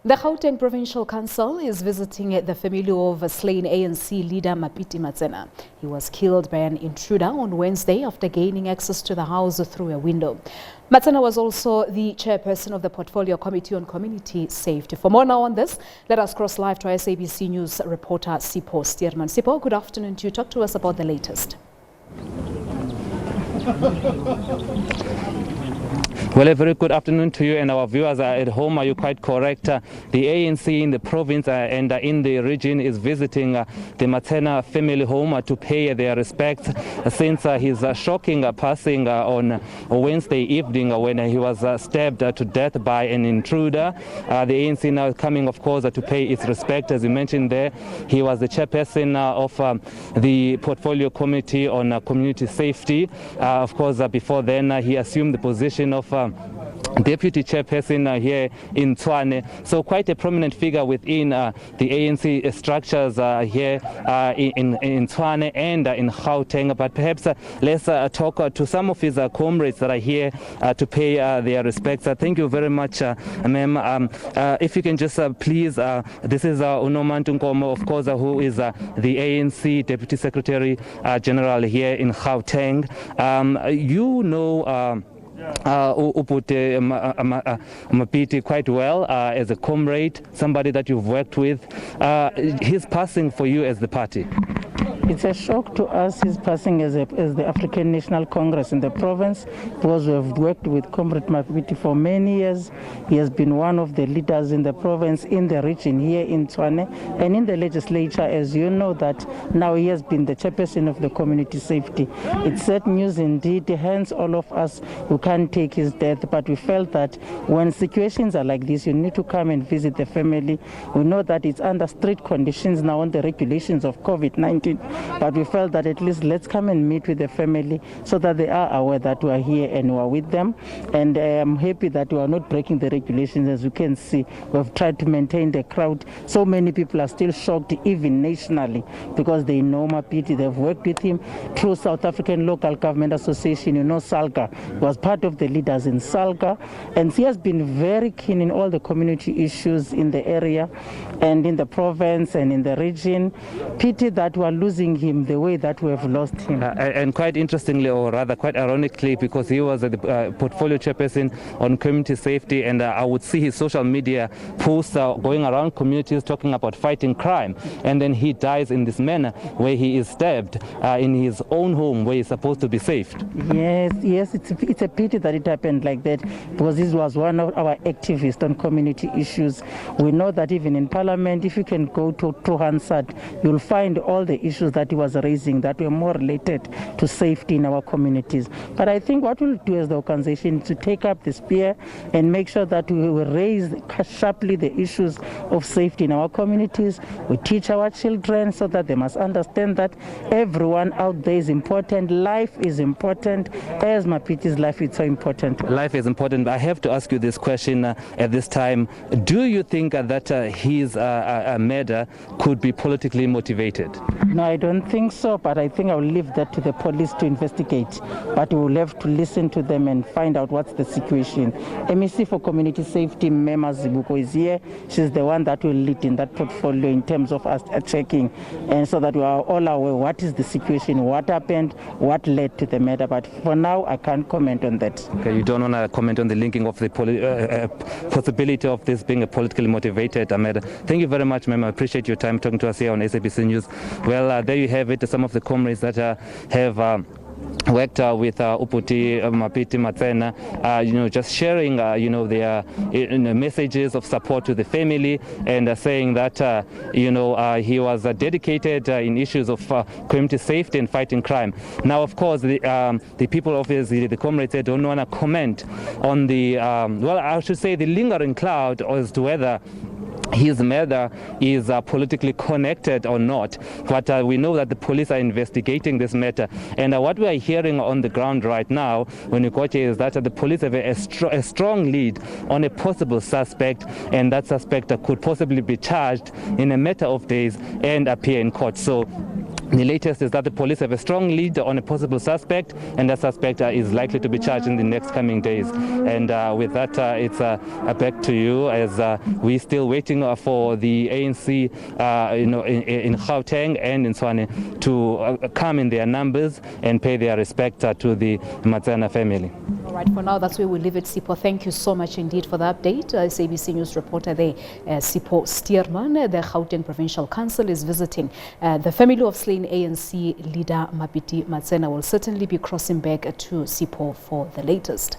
The Gauteng Provincial Council is visiting the family of slain ANC leader Mapiti Matsena. He was killed by an intruder on Wednesday after gaining access to the house through a window. Matsena was also the chairperson of the Portfolio Committee on Community Safety. For more now on this, let us cross live to our SABC News reporter Sipho Stuurman. Sipho, good afternoon to you. Talk to us about the latest. Well, a very good afternoon to you and our viewers at home. Are you quite correct? The ANC in the province and in the region is visiting the Matsena family home to pay their respects since his shocking passing on Wednesday evening when he was stabbed to death by an intruder. The ANC now coming, of course, to pay its respect. As you mentioned there, he was the chairperson of the Portfolio Committee on Community Safety. Of course, before then, he assumed the position of Deputy Chairperson here in Tshwane, so quite a prominent figure within the ANC structures here in Tshwane and in Gauteng. But perhaps let's talk to some of his comrades that are here to pay their respects. Thank you very much, ma'am. If you can just please, this is Unomantu Nkomo, of course, who is the ANC Deputy Secretary General here in Gauteng. You know Mapiti quite well as a comrade, somebody that you've worked with. His passing for you as the party? It's a shock to us, his passing as the African National Congress in the province, because we have worked with Comrade Mapiti for many years. He has been one of the leaders in the province, in the region here in Tshwane, and in the legislature, as you know, that now he has been the chairperson of the community safety. It's sad news indeed, hence all of us who can't take his death, but we felt that when situations are like this, you need to come and visit the family. We know that it's under strict conditions now on the regulations of COVID-19, but we felt that at least let's come and meet with the family so that they are aware that we are here and we are with them. And I'm happy that we are not breaking the regulations. As you can see, we've tried to maintain the crowd. So many people are still shocked, even nationally, because they know Mapiti. They've worked with him through South African Local Government Association. You know, SALGA was part of the leaders in SALGA, and he has been very keen in all the community issues in the area and in the province and in the region. Pity that we are losing him the way that we have lost him. And quite interestingly, or rather quite ironically, because he was the portfolio chairperson on community safety, and I would see his social media posts going around communities talking about fighting crime, and then he dies in this manner where he is stabbed in his own home where he's supposed to be saved. Yes, it's a pity that it happened like that, because this was one of our activists on community issues. We know that even in Parliament, if you can go to Hansard, you'll find all the issues that he was raising that were more related to safety in our communities. But I think what we'll do as the organization is to take up the spear and make sure that we will raise sharply the issues of safety in our communities. We teach our children so that they must understand that everyone out there is important. Life is important, as Mapiti's life is so important. Life is important. I have to ask you this question at this time. Do you think that his murder could be politically motivated? No, I don't think so, but I think I will leave that to the police to investigate. But we will have to listen to them and find out what's the situation. MEC for Community Safety, Mema Zibuko, is here. She's the one that will lead in that portfolio in terms of us checking, and so that we are all aware what is the situation, what happened, what led to the murder. But for now, I can't comment on that. Okay, you don't want to comment on the linking of the possibility of this being a politically motivated murder. Thank you very much, ma'am. I appreciate your time talking to us here on SABC News. Well, there you have it, some of the comrades that have worked with Mapiti Matsena, just sharing, their messages of support to the family, and saying that, he was dedicated in issues of community safety and fighting crime. Now, of course, the people of the comrades don't want to comment on the, the lingering cloud as to whether his murder is politically connected or not, but we know that the police are investigating this matter, and what we are hearing on the ground right now when you got here is that the police have a strong lead on a possible suspect, and that suspect could possibly be charged in a matter of days and appear in court. So The latest is that the police have a strong lead on a possible suspect, and that suspect is likely to be charged in the next coming days. And with that, it's back to you, as we're still waiting for the ANC, in Gauteng and in Tshwane to come in their numbers and pay their respect to the Matsena family. All right, for now, that's where we'll leave it, Sipho. Thank you so much indeed for the update. SABC News reporter there, Sipho Stuurman. The Gauteng Provincial Council is visiting the family of slain ANC leader Mapiti Matsena. Will certainly be crossing back to Sipho for the latest.